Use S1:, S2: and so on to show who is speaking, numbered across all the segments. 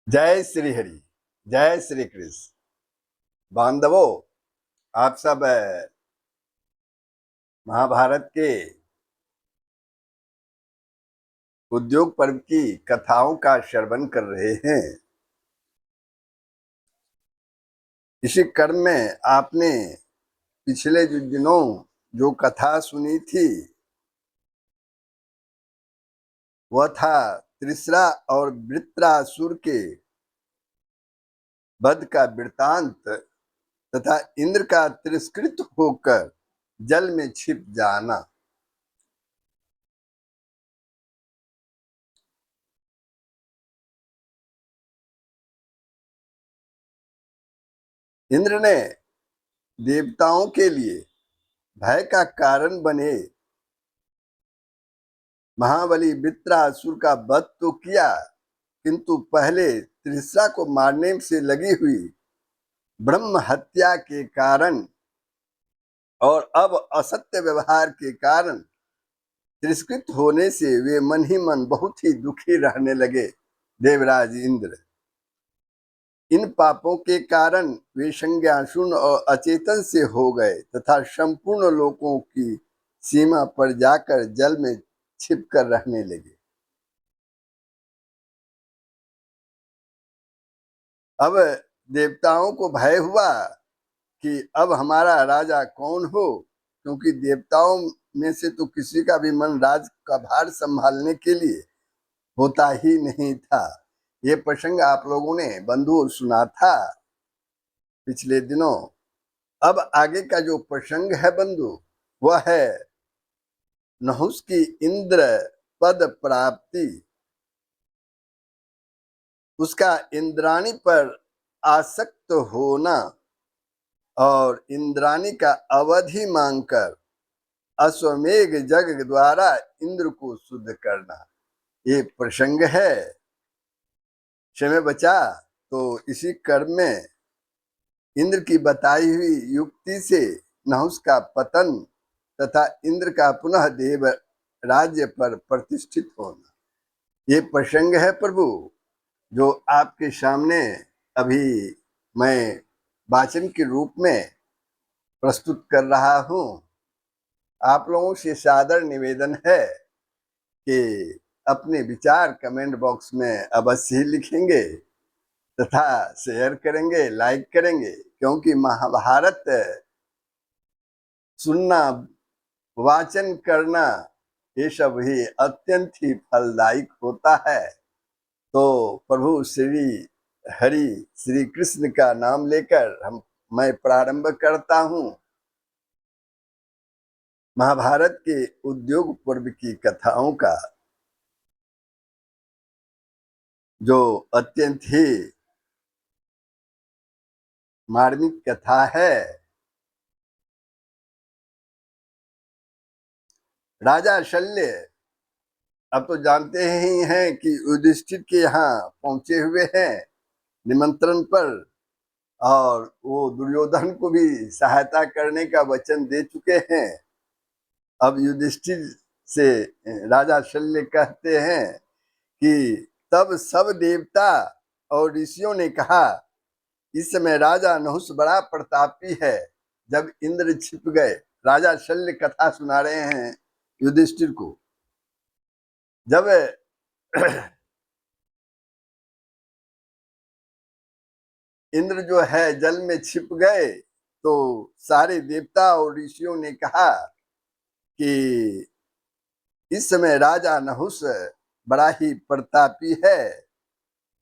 S1: जय श्री हरि, जय श्री कृष्ण। बांधवों, आप सब महाभारत के उद्योग पर्व की कथाओं का श्रवण कर रहे हैं। इसी क्रम में आपने पिछले जो दिनों जो कथा सुनी थी वह था त्रिसरा और वृत्रासुर के वध का वृतांत तथा इंद्र का तिरस्कृत होकर जल में छिप जाना। इंद्र ने देवताओं के लिए भय का कारण बने महाबली वृत्रासुर का वध तो किया, किंतु पहले त्रिसरा को मारने से लगी हुई ब्रह्म हत्या के कारण और अब असत्य व्यवहार के कारण तिरस्कृत होने से वे मन ही मन बहुत ही दुखी रहने लगे। देवराज इंद्र, इन पापों के कारण वे संज्ञाशून्य और अचेतन से हो गए तथा संपूर्ण लोकों की सीमा पर जाकर जल में छिपकर रहने लगे। अब देवताओं को भय हुआ कि अब हमारा राजा कौन हो, क्योंकि देवताओं में से तो किसी का भी मन राज का भार संभालने के लिए होता ही नहीं था। ये प्रसंग आप लोगों ने बंधु सुना था पिछले दिनों। अब आगे का जो प्रसंग है बंधु, वह है नहुस की इंद्र पद प्राप्ति, उसका इंद्राणी पर आसक्त होना और इंद्राणी का अवधि मांगकर अश्वमेघ जग द्वारा इंद्र को शुद्ध करना, ये प्रसंग है। समय बचा तो इसी कर्म में इंद्र की बताई हुई युक्ति से नहुस का पतन तथा इंद्र का पुनः देव राज्य पर प्रतिष्ठित होना, ये प्रसंग है प्रभु, जो आपके सामने अभी मैं वाचन के रूप में प्रस्तुत कर रहा हूं। आप लोगों से सादर निवेदन है कि अपने विचार कमेंट बॉक्स में अवश्य ही लिखेंगे तथा शेयर करेंगे, लाइक करेंगे, क्योंकि महाभारत सुनना, वाचन करना, ये सब ही अत्यंत ही फलदायक होता है। तो प्रभु श्री हरि श्री कृष्ण का नाम लेकर मैं प्रारंभ करता हूं महाभारत के उद्योग पर्व की कथाओं का, जो अत्यंत ही मार्मिक कथा है। राजा शल्य अब तो जानते ही हैं कि युधिष्ठिर के यहाँ पहुंचे हुए हैं निमंत्रण पर, और वो दुर्योधन को भी सहायता करने का वचन दे चुके हैं। अब युधिष्ठिर से राजा शल्य कहते हैं कि तब सब देवता और ऋषियों ने कहा, इस समय राजा नहुस बड़ा प्रतापी है। जब इंद्र छिप गए, राजा शल्य कथा सुना रहे हैं युधिष्ठिर को। जब इंद्र जो है जल में छिप गए तो सारे देवता और ऋषियों ने कहा कि इस समय राजा नहुस बड़ा ही प्रतापी है,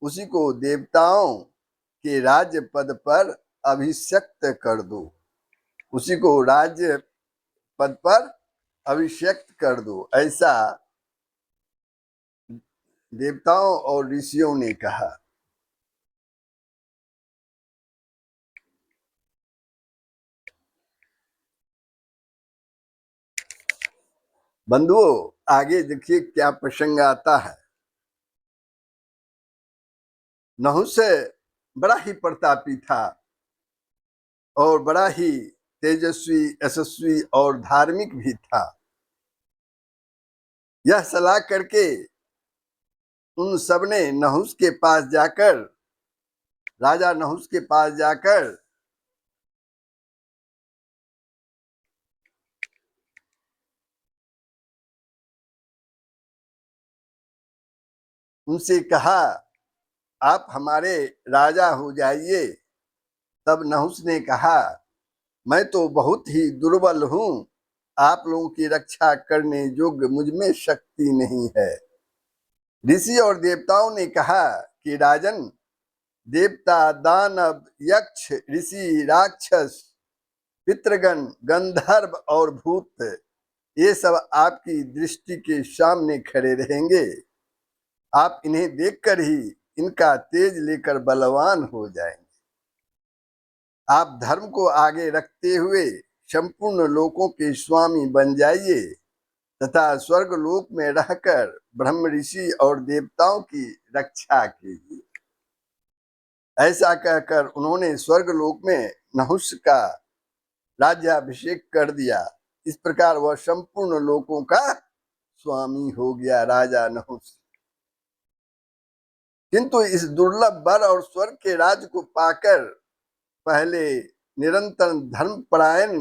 S1: उसी को देवताओं के राज्य पद पर अभिषिक्त कर दो, उसी को राज्य पद पर अभिषिक्त कर दो, ऐसा देवताओं और ऋषियों ने कहा। बंधुओं, आगे देखिए क्या प्रसंग आता है। नहुस बड़ा ही प्रतापी था और बड़ा ही तेजस्वी, यशस्वी और धार्मिक भी था। यह सलाह करके उन सब ने नहुस के पास जाकर राजा नहुस के पास जाकर उनसे कहा, आप हमारे राजा हो जाइए। तब नहुस ने कहा, मैं तो बहुत ही दुर्बल हूं, आप लोगों की रक्षा करने योग्य मुझ में शक्ति नहीं है। ऋषि और देवताओं ने कहा कि राजन, देवता, दानव, यक्ष, ऋषि, राक्षस, पितृगण, गंधर्व और भूत, ये सब आपकी दृष्टि के सामने खड़े रहेंगे। आप इन्हें देखकर ही इनका तेज लेकर बलवान हो जाएंगे। आप धर्म को आगे रखते हुए संपूर्ण लोकों के स्वामी बन जाइए तथा स्वर्ग लोक में रहकर ब्रह्म, ऋषि और देवताओं की रक्षा कीजिए। ऐसा कहकर उन्होंने स्वर्ग लोक में नहुस का राज्याभिषेक कर दिया। इस प्रकार वह संपूर्ण लोकों का स्वामी हो गया, राजा नहुस। किंतु इस दुर्लभ वर और स्वर्ग के राज्य को पाकर पहले निरंतर धर्मपरायण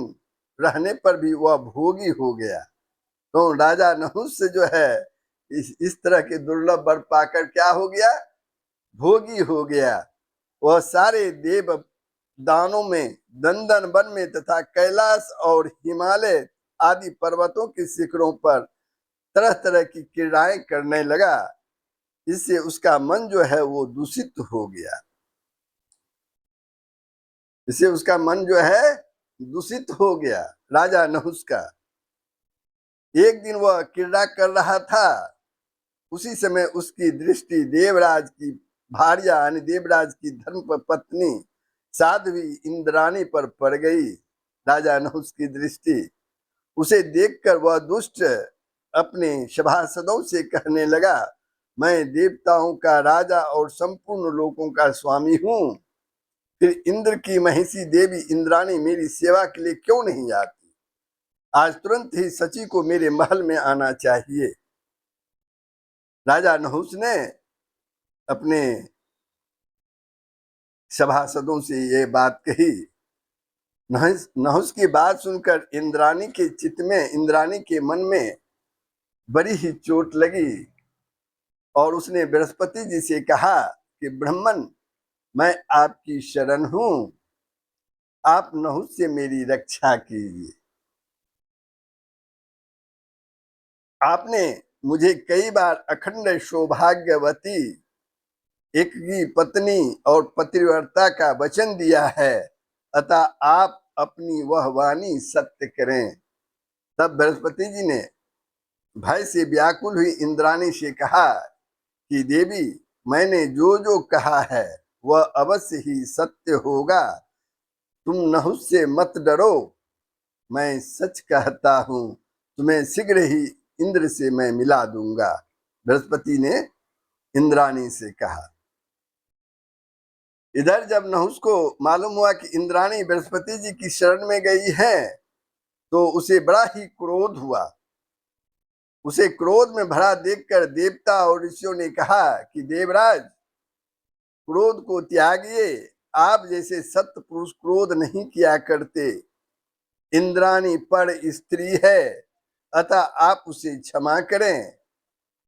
S1: रहने पर भी वह भोगी हो गया। तो राजा नहुस से जो है इस तरह के दुर्लभ वर पाकर क्या हो गया? भोगी हो गया। वह सारे देव दानों में, दंदन वन में तथा कैलाश और हिमालय आदि पर्वतों के शिखरों पर तरह तरह की क्रीड़ाएं करने लगा। इससे उसका मन जो है वो दूषित हो गया। इससे उसका मन जो है दूषित हो गया, राजा नहुस का। एक दिन वह क्रीड़ा कर रहा था, उसी समय उसकी दृष्टि देवराज की भार्या यानी देवराज की धर्म पत्नी साध्वी इंद्राणी पर पड़ गई। राजा नहुस की दृष्टि, उसे देखकर वह दुष्ट अपने सभासदों से कहने लगा, मैं देवताओं का राजा और संपूर्ण लोकों का स्वामी हूं, फिर इंद्र की महिषी देवी इंद्राणी मेरी सेवा के लिए क्यों नहीं आती? आज तुरंत ही सची को मेरे महल में आना चाहिए। राजा नहुस ने अपने सभासदों से ये बात कही। नहुस की बात सुनकर इंद्राणी के चित्त में, इंद्राणी के मन में बड़ी ही चोट लगी और उसने बृहस्पति जी से कहा कि ब्रह्मन, मैं आपकी शरण हूं, आप नहुस से मेरी रक्षा कीजिए। आपने मुझे कई बार अखंड सौभाग्यवती एक की पत्नी और पतिव्रता का वचन दिया है, अतः आप अपनी वह वाणी सत्य करें। तब बृहस्पति जी ने भय से व्याकुल हुई इंद्राणी से कहा कि देवी, मैंने जो जो कहा है वह अवश्य ही सत्य होगा। तुम नहुस से मत डरो, मैं सच कहता हूं, तुम्हें शीघ्र ही इंद्र से मैं मिला दूंगा। बृहस्पति ने इंद्राणी से कहा। इधर जब नहुस को मालूम हुआ कि इंद्राणी बृहस्पति जी की शरण में गई है, तो उसे बड़ा ही क्रोध हुआ। उसे क्रोध में भरा देखकर देवता और ऋषियों ने कहा कि देवराज, क्रोध को त्यागिए, आप जैसे सत्य पुरुष क्रोध नहीं किया करते। इंद्राणी पर स्त्री है, अतः आप उसे क्षमा करें।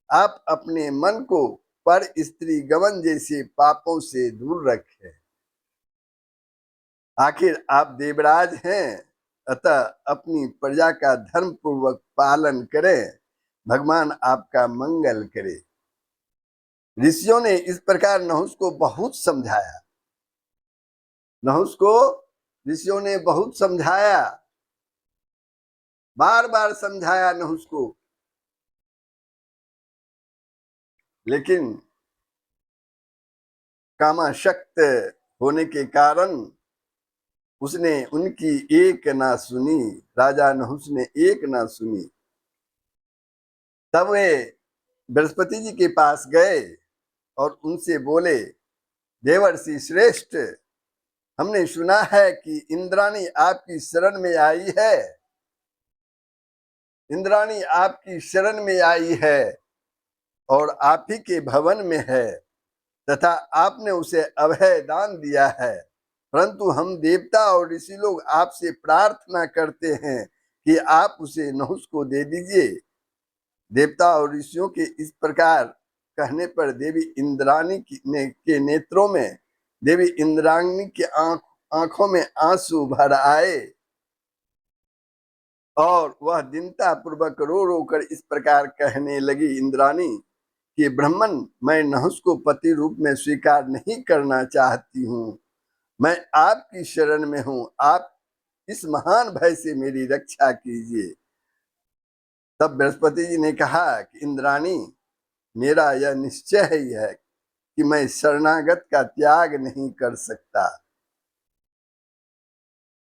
S1: आप अपने मन को पर स्त्री गमन जैसे पापों से दूर रखें। आखिर आप देवराज हैं, अतः अपनी प्रजा का धर्म पूर्वक पालन करें। भगवान आपका मंगल करे। ऋषियों ने इस प्रकार नहुस को बहुत समझाया। नहुस को ऋषियों ने बहुत समझाया, बार बार समझाया नहुस को, लेकिन कामाशक्त होने के कारण उसने उनकी एक ना सुनी। राजा नहुस ने एक ना सुनी। तब वे बृहस्पति जी के पास गए और उनसे बोले, देवर्षि श्रेष्ठ, हमने सुना है कि इंद्राणी आपकी शरण में आई है। इंद्राणी आपकी शरण में आई है और आप ही के भवन में है। तथा आपने उसे अभय दान दिया है, परंतु हम देवता और ऋषि लोग आपसे प्रार्थना करते हैं कि आप उसे नहुस को दे दीजिए। देवता और ऋषियों के इस प्रकार कहने पर देवी इंद्राणी के नेत्रों में, देवी इंद्राणी के आंखों में आंसू भर आए और वह दीनता पूर्वक रो रो कर इस प्रकार कहने लगी, इंद्राणी कि ब्राह्मण, मैं नहुस को पति रूप में स्वीकार नहीं करना चाहती हूँ। मैं आपकी शरण में हूँ, आप इस महान भय से मेरी रक्षा कीजिए। तब बृहस्पति जी ने कहा कि इंद्राणी, मेरा यह निश्चय ही है कि मैं शरणागत का त्याग नहीं कर सकता।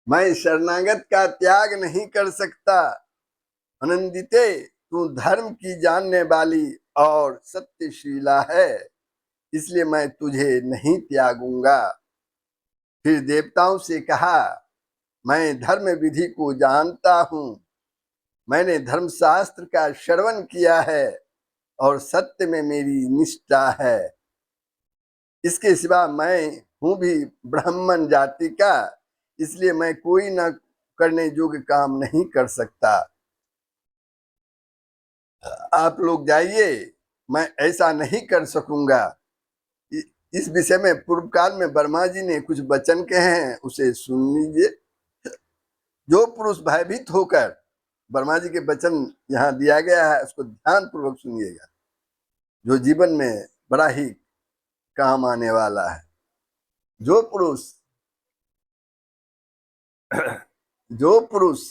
S1: मैं शरणागत का त्याग नहीं कर सकता। आनंदिते, तू धर्म की जानने वाली और सत्यशीला है, इसलिए मैं तुझे नहीं त्यागूंगा। फिर देवताओं से कहा, मैं धर्म विधि को जानता हूँ, मैंने धर्मशास्त्र का श्रवण किया है और सत्य में मेरी निष्ठा है। इसके सिवा मैं हूँ भी ब्राह्मण जाति का, इसलिए मैं कोई न करने योग्य काम नहीं कर सकता। आप लोग जाइए, मैं ऐसा नहीं कर सकूंगा। इस विषय में पूर्व काल में वर्मा जी ने कुछ वचन कहे हैं, उसे सुन लीजिए। जो पुरुष भयभीत होकर, वर्मा जी के वचन यहाँ दिया गया है, उसको ध्यान पूर्वक सुनिएगा, जो जीवन में बड़ा ही काम आने वाला है। जो पुरुष जो पुरुष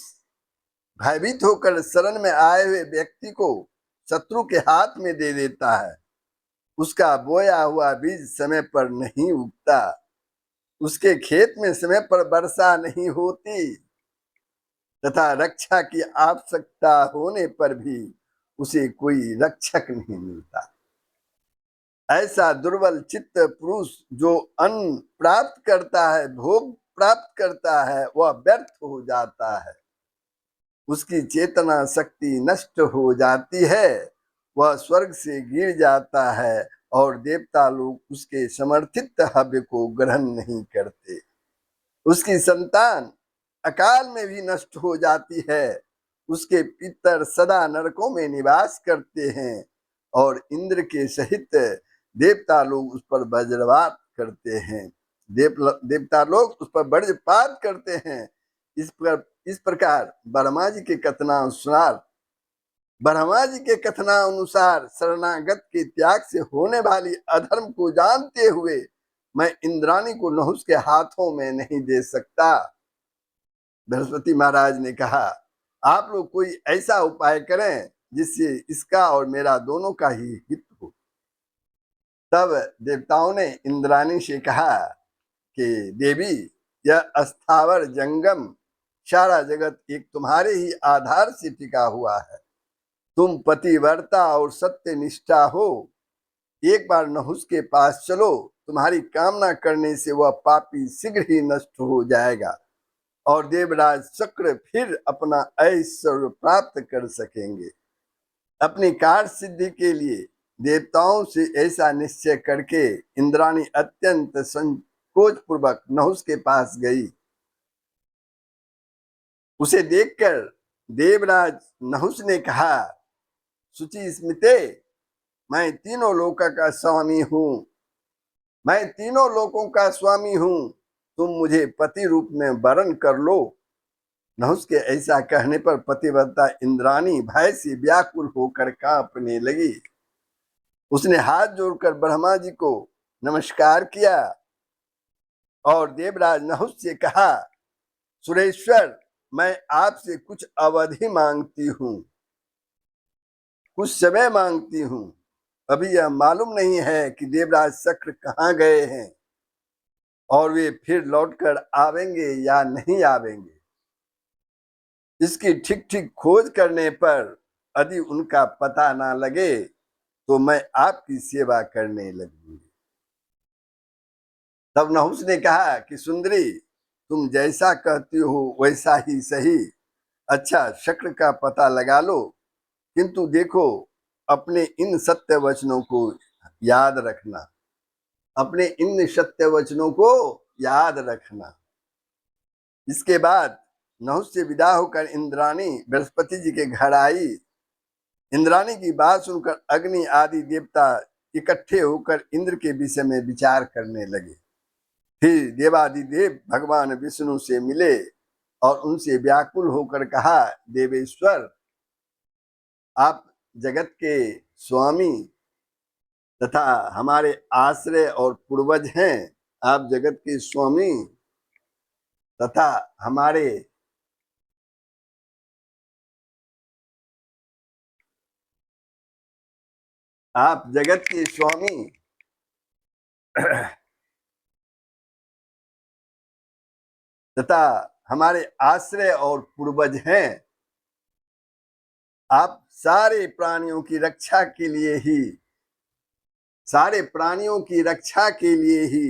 S1: भयभीत होकर शरण में आए हुए व्यक्ति को शत्रु के हाथ में दे देता है, उसका बोया हुआ बीज समय पर नहीं उगता, उसके खेत में समय पर वर्षा नहीं होती, तथा रक्षा की आवश्यकता होने पर भी उसे कोई रक्षक नहीं मिलता। ऐसा दुर्बल चित्त पुरुष जो अन्न प्राप्त करता है, भोग प्राप्त करता है, वह व्यर्थ हो जाता है, उसकी चेतना शक्ति नष्ट हो जाती है, वह स्वर्ग से गिर जाता है और देवता लोग उसके समर्थित हव्य को ग्रहण नहीं करते। उसकी संतान अकाल में भी नष्ट हो जाती है, उसके पितर सदा नरकों में निवास करते हैं और इंद्र के सहित देवता लोग उस पर वज्रपात करते हैं। देवता लोग उस पर वज्रपात करते हैं। इस प्रकार ब्रह्मा जी के कथनानुसार शरणागत के त्याग से होने वाली अधर्म को जानते हुए मैं इंद्राणी को नहुस के हाथों में नहीं दे सकता। बृहस्पति महाराज ने कहा, आप लोग कोई ऐसा उपाय करें जिससे इसका और मेरा दोनों का ही हित हो। तब देवताओं ने इंद्राणी से कहा कि देवी, यह अस्थावर जंगम सारा जगत एक तुम्हारे ही आधार से टिका हुआ है। तुम पतिव्रता और सत्य निष्ठा हो, एक बार नहुस के पास चलो, तुम्हारी कामना करने से वह पापी शीघ्र ही नष्ट हो जाएगा और देवराज चक्र फिर अपना ऐश्वर्य प्राप्त कर सकेंगे। अपनी कार्य सिद्धि के लिए देवताओं से ऐसा निश्चय करके इंद्राणी अत्यंत संकोच पूर्वक नहुस के पास गई। उसे देखकर देवराज नहुस ने कहा, शुचि स्मिते, मैं तीनों लोकों का स्वामी हूँ, मैं तीनों लोकों का स्वामी हूँ, तुम मुझे पति रूप में वरण कर लो। नहुस के ऐसा कहने पर पतिव्रता इंद्राणी भय से व्याकुल होकर कांपने लगी। उसने हाथ जोड़कर ब्रह्मा जी को नमस्कार किया और देवराज नहुस से कहा, सुरेश्वर, मैं आपसे कुछ अवधि मांगती हूँ, कुछ समय मांगती हूँ। अभी यह मालूम नहीं है कि देवराज शक्र कहाँ गए हैं और वे फिर लौटकर आवेंगे या नहीं आवेंगे। इसकी ठीक ठीक खोज करने पर यदि उनका पता ना लगे तो मैं आपकी सेवा करने लगूंगी। तब नहुस ने कहा कि सुंदरी, तुम जैसा कहती हो वैसा ही सही। अच्छा, शक्र का पता लगा लो, किंतु देखो, अपने इन सत्य वचनों को याद रखना। अपने इन सत्य वचनों को याद रखना। इसके बाद नहुष से विदा होकर इंद्राणी बृहस्पति जी के घर आई। इंद्राणी की बात सुनकर अग्नि आदि देवता इकट्ठे होकर इंद्र के विषय में विचार करने लगे। फिर देवादिदेव भगवान विष्णु से मिले और उनसे व्याकुल होकर कहा, देवेश्वर, आप जगत के स्वामी तथा हमारे आश्रय और पूर्वज हैं। आप जगत के स्वामी तथा हमारे आप जगत के स्वामी तथा हमारे आश्रय और पूर्वज हैं। आप सारे प्राणियों की रक्षा के लिए ही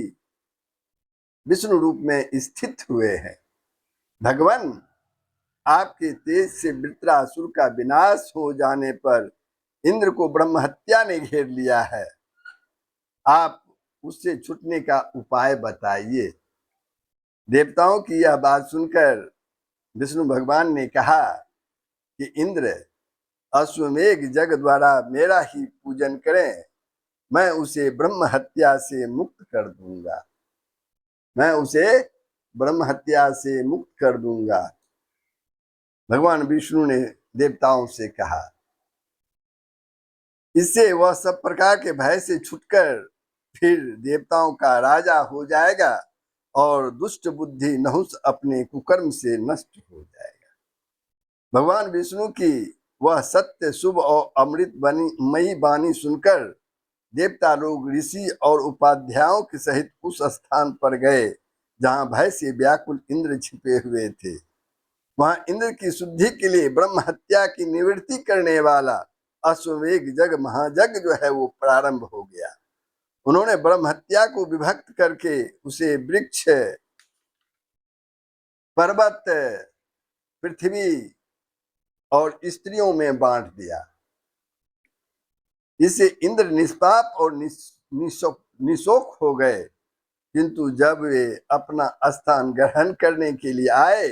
S1: विष्णु रूप में स्थित हुए हैं। भगवान, आपके तेज से वृत्रासुर का विनाश हो जाने पर इंद्र को ब्रह्म हत्या ने घेर लिया है। आप उससे छूटने का उपाय बताइए। देवताओं की यह बात सुनकर विष्णु भगवान ने कहा कि इंद्र अश्वमेघ जग द्वारा मेरा ही पूजन करें, मैं उसे ब्रह्म हत्या से मुक्त कर दूंगा। भगवान विष्णु ने देवताओं से कहा। इससे वह सब प्रकार के भय से छुटकर फिर देवताओं का राजा हो जाएगा और दुष्ट बुद्धि नहुष अपने कुकर्म से नष्ट हो जाएगा। भगवान विष्णु की वह सत्य, शुभ और अमृत मयी वाणी सुनकर देवता लोग ऋषि और उपाध्यायों के सहित उस स्थान पर गए जहां भय से व्याकुल इंद्र छिपे हुए थे। वहां इंद्र की शुद्धि के लिए ब्रह्म हत्या की निवृत्ति करने वाला अश्वमेघ जग महायज्ञ जो है वो प्रारंभ हो गया। उन्होंने ब्रह्म हत्या को विभक्त करके उसे वृक्ष, पर्वत, पृथ्वी और स्त्रियों में बांट दिया। इससे इंद्र निष्पाप और निशोक हो गए। किंतु जब वे अपना स्थान ग्रहण करने के लिए आए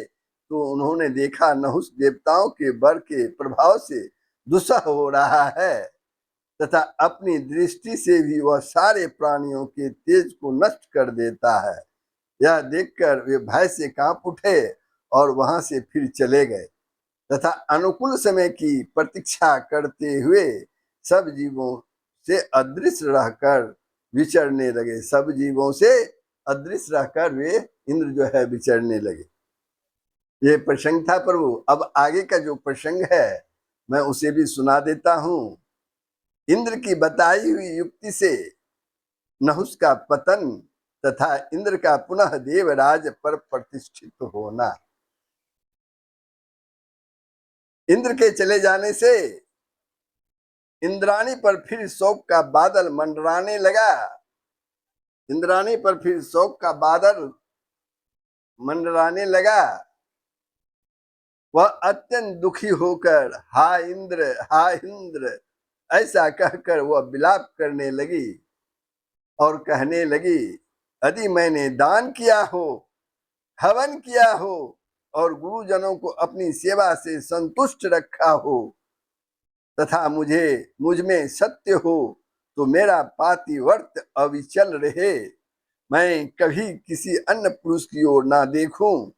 S1: तो उन्होंने देखा नहुष देवताओं के वर के प्रभाव से दुस्सह हो रहा है तथा अपनी दृष्टि से भी वह सारे प्राणियों के तेज को नष्ट कर देता है। यह देखकर वे भय से कांप उठे और वहां से फिर चले गए तथा अनुकूल समय की प्रतीक्षा करते हुए सब जीवों से अदृश्य रहकर विचरने लगे। सब जीवों से अदृश्य रहकर वे इंद्र जो है विचरने लगे। ये प्रसंग था प्रभु। अब आगे का जो प्रसंग है मैं उसे भी सुना देता हूं। इंद्र की बताई हुई युक्ति से नहुष का पतन तथा इंद्र का पुनः देवराज पर प्रतिष्ठित होना। इंद्र के चले जाने से इंद्राणी पर फिर शोक का बादल मंडराने लगा। इंद्राणी पर फिर शोक का बादल मंडराने लगा। वह अत्यंत दुखी होकर हा इंद्र ऐसा कहकर वह विलाप करने लगी और कहने लगी, यदि मैंने दान किया हो, हवन किया हो और गुरुजनों को अपनी सेवा से संतुष्ट रखा हो तथा मुझ में सत्य हो तो मेरा पातिव्रत अविचल रहे। मैं कभी किसी अन्य पुरुष की ओर ना देखूं।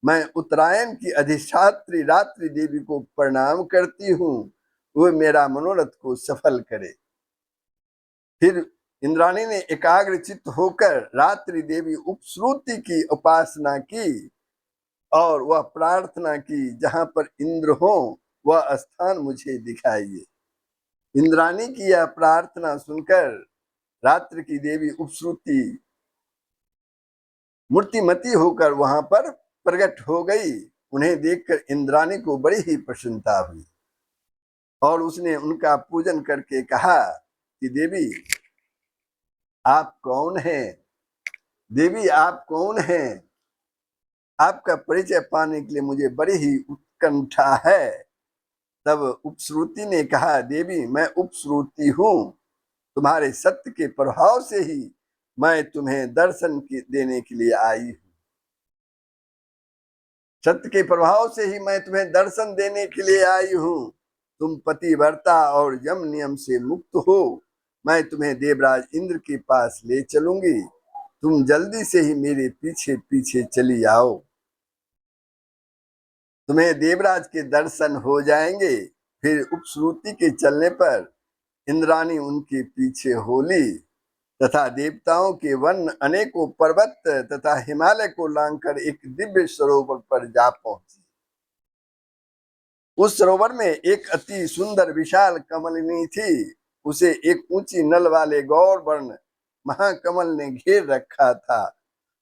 S1: मैं उत्तरायण की अधिष्ठात्री रात्रि देवी को प्रणाम करती हूँ, वो मेरा मनोरथ को सफल करे। फिर इंद्राणी ने एकाग्र चित्त होकर रात्रि देवी उपश्रुति की उपासना की और वह प्रार्थना की, जहां पर इंद्र हो वह स्थान मुझे दिखाइए। इंद्राणी की यह प्रार्थना सुनकर रात्रि की देवी उपश्रुति मूर्तिमती होकर वहां पर प्रकट हो गई। उन्हें देखकर इंद्राणी को बड़ी ही प्रसन्नता हुई और उसने उनका पूजन करके कहा कि देवी आप कौन हैं? देवी आप कौन हैं? आपका परिचय पाने के लिए मुझे बड़ी ही उत्कंठा है। तब उपश्रुति ने कहा, देवी मैं उपश्रुति हूँ। तुम्हारे सत्य के प्रभाव से ही मैं तुम्हें दर्शन देने के लिए आई हूं। सत्य के प्रभाव से ही मैं तुम्हें दर्शन देने के लिए आई हूं। तुम पतिव्रता और यम नियम से मुक्त हो। मैं तुम्हें देवराज इंद्र के पास ले चलूंगी। तुम जल्दी से ही मेरे पीछे पीछे चली आओ। तुम्हें देवराज के दर्शन हो जाएंगे। फिर उपश्रुति के चलने पर इंद्राणी उनके पीछे होली तथा देवताओं के वन अनेकों पर्वत तथा हिमालय को लांघकर एक दिव्य सरोवर पर जा पहुंची। उस सरोवर में एक अति सुंदर विशाल कमलिनी थी। उसे एक ऊंची नल वाले गौर वर्ण महाकमल ने घेर रखा था।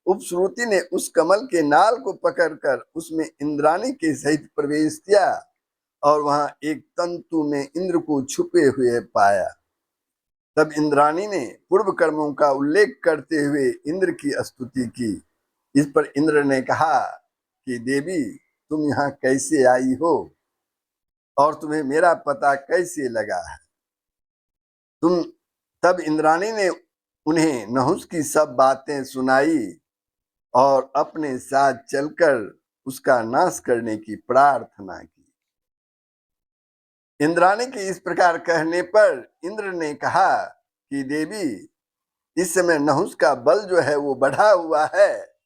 S1: उपश्रुति ने उस कमल के नाल को पकड़कर उसमें इंद्राणी के सहित प्रवेश किया और वहां एक तंतु में इंद्र को छुपे हुए पाया। तब इंद्राणी ने पूर्व कर्मों का उल्लेख करते हुए इंद्र की स्तुति की। इस पर इंद्र ने कहा कि देवी, तुम यहाँ कैसे आई हो और तुम्हें मेरा पता कैसे लगा है? तुम तब इंद्राणी ने उन्हें नहुस की सब बातें सुनाई और अपने साथ चलकर उसका नाश करने की प्रार्थना की। इंद्राणी के इस प्रकार कहने पर इंद्र ने कहा कि देवी, इस समय नहुस का बल जो है वो बढ़ा हुआ है।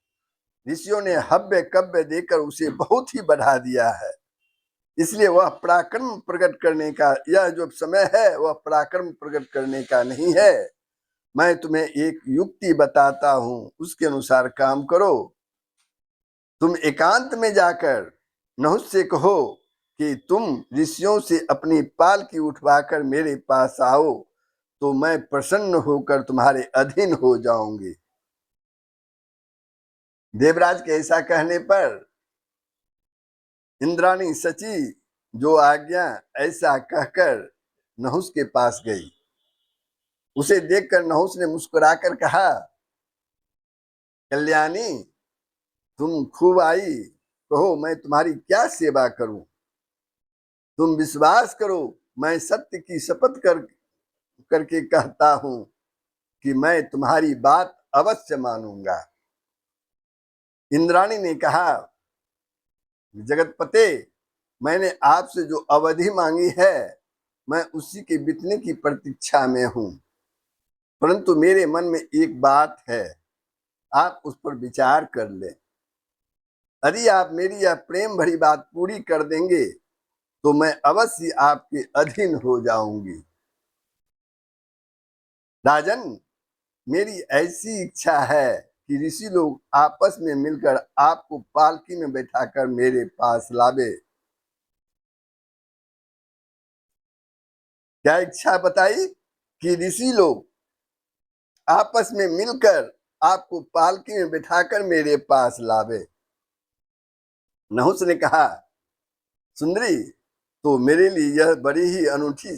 S1: ऋषियों ने हव्य कव्य देकर उसे बहुत ही बढ़ा दिया है। इसलिए वह पराक्रम प्रकट करने का, यह जो समय है वह पराक्रम प्रकट करने का नहीं है। मैं तुम्हें एक युक्ति बताता हूं, उसके अनुसार काम करो। तुम एकांत में जाकर नहुस से कहो कि तुम ऋषियों से अपनी पालकी उठवाकर मेरे पास आओ, तो मैं प्रसन्न होकर तुम्हारे अधीन हो जाऊंगी। देवराज के ऐसा कहने पर इंद्राणी सची जो आज्ञा ऐसा कहकर नहुस के पास गई। उसे देखकर नहुस ने मुस्कुराकर कहा, कल्याणी, तुम खूब आई, कहो मैं तुम्हारी क्या सेवा करूं? तुम विश्वास करो, मैं सत्य की शपथ करके कहता हूं कि मैं तुम्हारी बात अवश्य मानूंगा। इंद्राणी ने कहा, जगतपते, मैंने आपसे जो अवधि मांगी है मैं उसी के बीतने की प्रतीक्षा में हूं, परंतु मेरे मन में एक बात है, आप उस पर विचार कर लें। यदि आप मेरी यह प्रेम भरी बात पूरी कर देंगे तो मैं अवश्य आपके अधीन हो जाऊंगी। राजन, मेरी ऐसी इच्छा है कि ऋषि लोग आपस में मिलकर आपको पालकी में बैठाकर मेरे पास लावे। क्या इच्छा बताई? कि ऋषि लोग आपस में मिलकर आपको पालकी में बैठाकर मेरे पास लावे। नहुस ने कहा, सुंदरी, तो मेरे लिए यह बड़ी ही अनूठी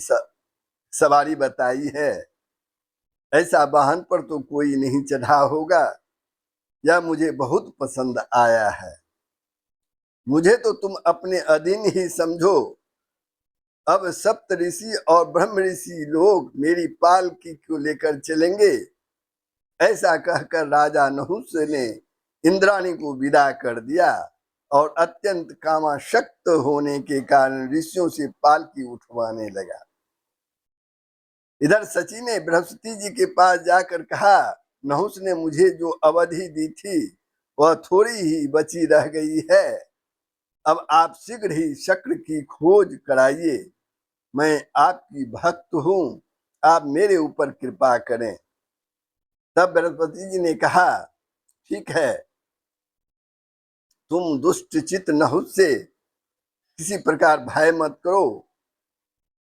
S1: सवारी बताई है। ऐसा वाहन पर तो कोई नहीं चढ़ा होगा। यह मुझे बहुत पसंद आया है। मुझे तो तुम अपने अधीन ही समझो। अब सप्त ऋषि और ब्रह्म ऋषि लोग मेरी पालकी को लेकर चलेंगे। ऐसा कहकर राजा नहुस ने इंद्राणी को विदा कर दिया और अत्यंत कामाशक्त होने के कारण ऋषियों से पालकी उठवाने लगा। इधर सची ने बृहस्पति जी के पास जाकर कहा, नहुस ने मुझे जो अवधि दी थी वह थोड़ी ही बची रह गई है। अब आप शीघ्र ही शक्र की खोज कराइए। मैं आपकी भक्त हूं, आप मेरे ऊपर कृपा करें। तब बृहस्पति जी ने कहा, ठीक है, तुम दुष्ट चित नहुस से किसी प्रकार भय मत करो।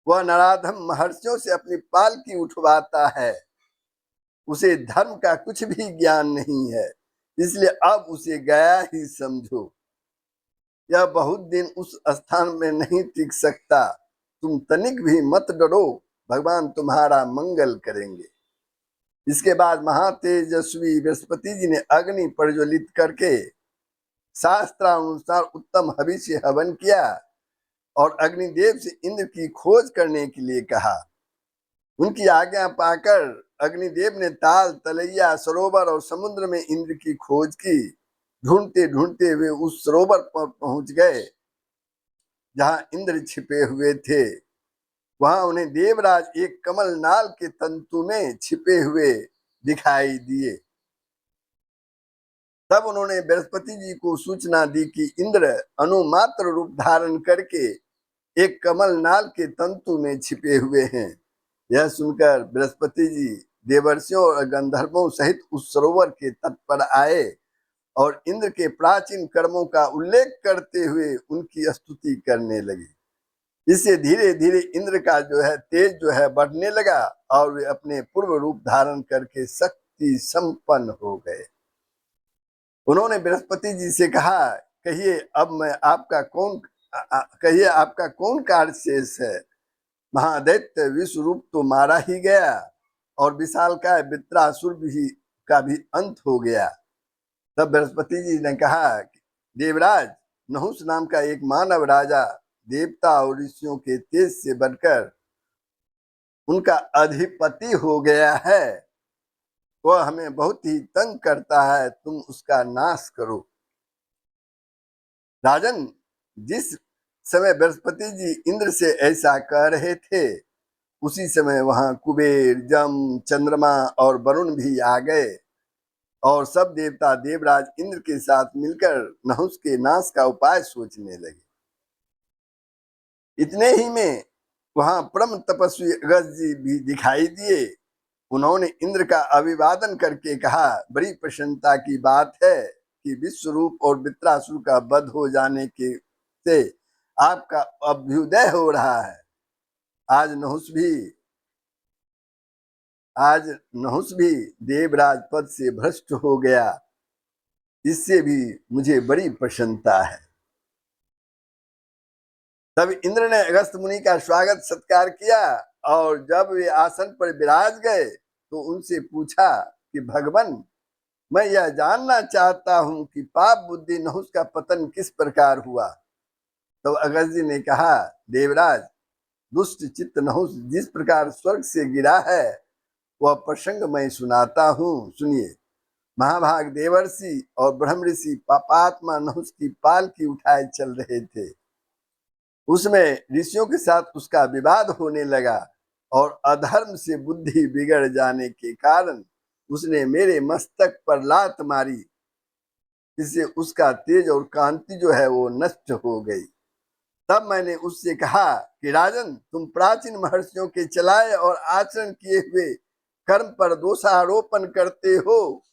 S1: वह नराधम महर्षियों से अपनी पालकी उठवाता है। उसे धर्म का कुछ भी ज्ञान नहीं है, इसलिए अब उसे गया ही समझो। यह बहुत दिन उस स्थान में नहीं टिक सकता। तुम तनिक भी मत डरो, भगवान तुम्हारा मंगल करेंगे। इसके बाद महातेजस्वी बृहस्पति जी ने अग्नि प्रज्वलित करके शास्त्रानुसार उत्तम हविष्य हवन किया और अग्निदेव से इंद्र की खोज करने के लिए कहा। उनकी आज्ञा पाकर अग्निदेव ने ताल, तलैया, सरोवर और समुद्र में इंद्र की खोज की। ढूंढते ढूंढते वे उस सरोवर पर पहुंच गए जहां इंद्र छिपे हुए थे। वहां उन्हें देवराज एक कमल नाल के तंतु में छिपे हुए दिखाई दिए। तब उन्होंने बृहस्पति जी को सूचना दी कि इंद्र अनुमात्र रूप धारण करके एक कमल नाल के तंतु में छिपे हुए हैं। यह सुनकर बृहस्पति जी देवर्षियों और गंधर्वों सहित उस सरोवर के तट पर आए और इंद्र के प्राचीन कर्मों का उल्लेख करते हुए उनकी स्तुति करने लगे। इससे धीरे धीरे इंद्र का जो है तेज जो है बढ़ने लगा और वे अपने पूर्व रूप धारण करके शक्ति संपन्न हो गए। उन्होंने बृहस्पति जी से कहा, कहिए अब मैं आपका कहिए आपका कौन कार्य शेष है। महादैत्य विश्व रूप तो मारा ही गया और विशालकाय वृत्रासुर भी का भी अंत हो गया। तब बृहस्पति जी ने कहा, देवराज, नहुस नाम का एक मानव राजा देवता और ऋषियों के तेज से बढ़कर उनका अधिपति हो गया है। वह हमें बहुत ही तंग करता है, तुम उसका नाश करो। राजन, जिस समय बृहस्पति जी इंद्र से ऐसा कह रहे थे, उसी समय वहां कुबेर, जम, चंद्रमा और वरुण भी आ गए और सब देवता देवराज इंद्र के साथ मिलकर नहुस के नाश का उपाय सोचने लगे। इतने ही में वहां परम तपस्वी अगस्त्य जी भी दिखाई दिए। उन्होंने इंद्र का अभिवादन करके कहा, बड़ी प्रसन्नता की बात है कि विश्वरूप और वृत्रासुर का वध हो जाने के से आपका अभ्युदय हो रहा है। आज नहुस भी देवराज पद से भ्रष्ट हो गया, इससे भी मुझे बड़ी प्रसन्नता है। तब इंद्र ने अगस्त्य मुनि का स्वागत सत्कार किया और जब वे आसन पर विराज गए तो उनसे पूछा कि भगवान, मैं यह जानना चाहता हूं कि पाप बुद्धि नहुस का पतन किस प्रकार हुआ। तो अगस्त्य जी ने कहा, देवराज, दुष्ट चित्त नहुस जिस प्रकार स्वर्ग से गिरा है वह प्रसंग मैं सुनाता हूँ, सुनिए। महाभाग देवर्षि और ब्रह्म ऋषि पापात्मा नहुस की पालकी उठाए चल रहे थे। उसमें ऋषियों के साथ उसका विवाद होने लगा और अधर्म से बुद्धि बिगड़ जाने के कारण उसने मेरे मस्तक पर लात मारी, इससे उसका तेज और कांति जो है वो नष्ट हो गई। तब मैंने उससे कहा कि राजन, तुम प्राचीन महर्षियों के चलाए और आचरण किए हुए कर्म पर दोषारोपण करते हो।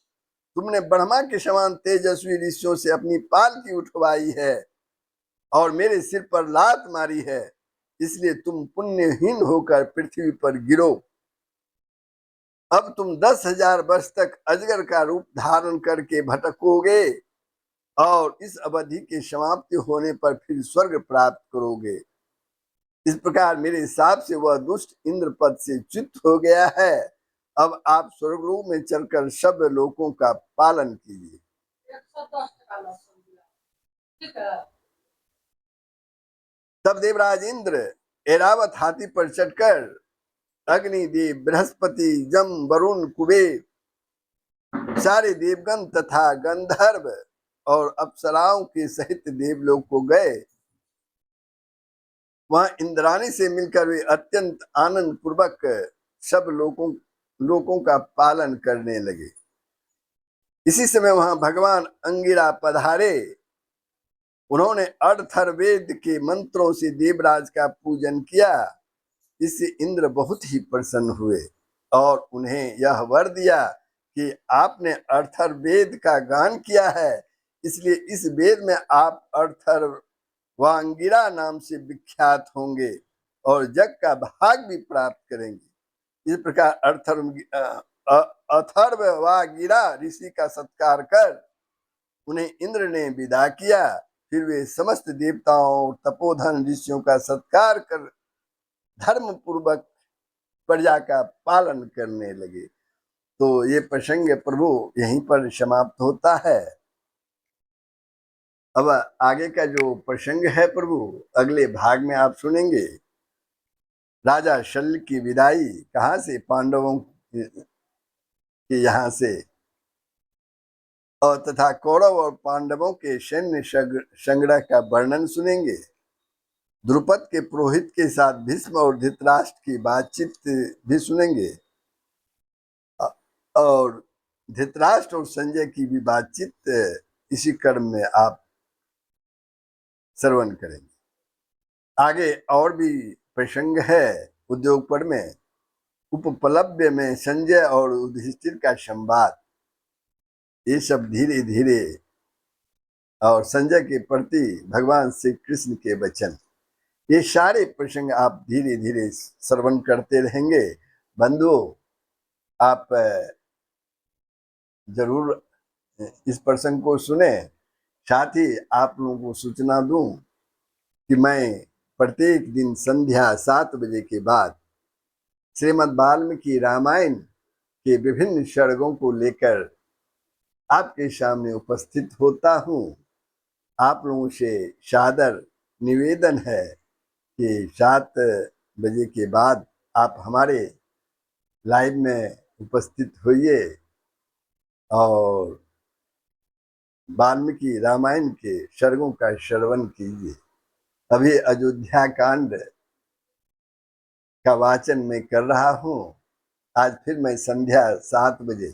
S1: तुमने ब्रह्मा के समान तेजस्वी ऋषियों से अपनी पालकी उठवाई है और मेरे सिर पर लात मारी है, इसलिए तुम पुण्यहीन होकर पृथ्वी पर गिरो। अब तुम 10,000 वर्ष तक अजगर का रूप धारण करके भटकोगे और इस अवधि के समाप्ति होने पर फिर स्वर्ग प्राप्त करोगे। इस प्रकार मेरे हिसाब से वह दुष्ट इंद्र पद से च्युत हो गया है। अब आप स्वर्गलोक में चलकर सब लोगों का पालन कीजिए। तब देवराज इंद्र ऐरावत हाथी पर चढ़कर अग्निदेव, बृहस्पति, जम, वरुण, कुबेर, सारे देवगण तथा गंधर्व और अप्सराओं के सहित देवलोक को गए। वहां इंद्राणी से मिलकर वे अत्यंत आनंद पूर्वक सब लोगों का पालन करने लगे। इसी समय वहां भगवान अंगिरा पधारे। उन्होंने अर्थवेद के मंत्रों से देवराज का पूजन किया। इससे इंद्र बहुत ही प्रसन्न हुए और उन्हें यह वर दिया कि आपने अर्थवेद का गान किया है, इसलिए इस वेद में आप अर्थर्वांगिरा नाम से विख्यात होंगे और जग का भाग भी प्राप्त करेंगे। इस प्रकार अथर्ववागिरा ऋषि का सत्कार कर उन्हें इंद्र ने विदा किया। फिर वे समस्त देवताओं, तपोधन ऋषियों का सत्कार कर धर्म पूर्वक प्रजा का पालन करने लगे। तो ये प्रसंग प्रभु यहीं पर समाप्त होता है। अब आगे का जो प्रसंग है प्रभु, अगले भाग में आप सुनेंगे। राजा शल्य की विदाई, कहाँ से पांडवों कि यहाँ से, और तथा कौरव और पांडवों के सैन्य संग्रह का वर्णन सुनेंगे। द्रुपद के पुरोहित के साथ भीष्म और धृतराष्ट्र की बातचीत भी सुनेंगे, और धृतराष्ट्र और संजय की भी बातचीत इसी क्रम में आप श्रवण करेंगे। आगे और भी प्रसंग है उद्योग पर्व में। उपप्लव्य में संजय और युधिष्ठिर का संवाद, ये सब धीरे धीरे, और संजय के प्रति भगवान श्री कृष्ण के वचन, ये सारे प्रसंग आप धीरे धीरे श्रवण करते रहेंगे। बंधुओं, आप जरूर इस प्रसंग को सुने। साथ ही आप लोगों को सूचना दूं कि मैं प्रत्येक दिन संध्या 7 बजे के बाद श्रीमद् वाल्मीकि रामायण के विभिन्न सर्गों को लेकर आपके सामने उपस्थित होता हूँ। आप लोगों से सादर निवेदन है कि 7 बजे के बाद आप हमारे लाइव में उपस्थित होइए और वाल्मीकि रामायण के सर्गों का श्रवण कीजिए। अभी अयोध्या कांड का वाचन मैं कर रहा हूँ। आज फिर मैं संध्या 7 बजे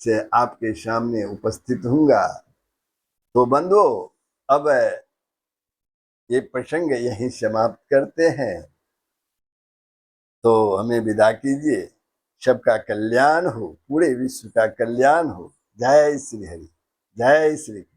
S1: से आपके सामने उपस्थित हूँगा। तो बंधुओं, अब ये प्रसंग यहीं समाप्त करते हैं, तो हमें विदा कीजिए। सबका कल्याण हो, पूरे विश्व का कल्याण हो। जय श्री हरि, जय श्री कृष्ण।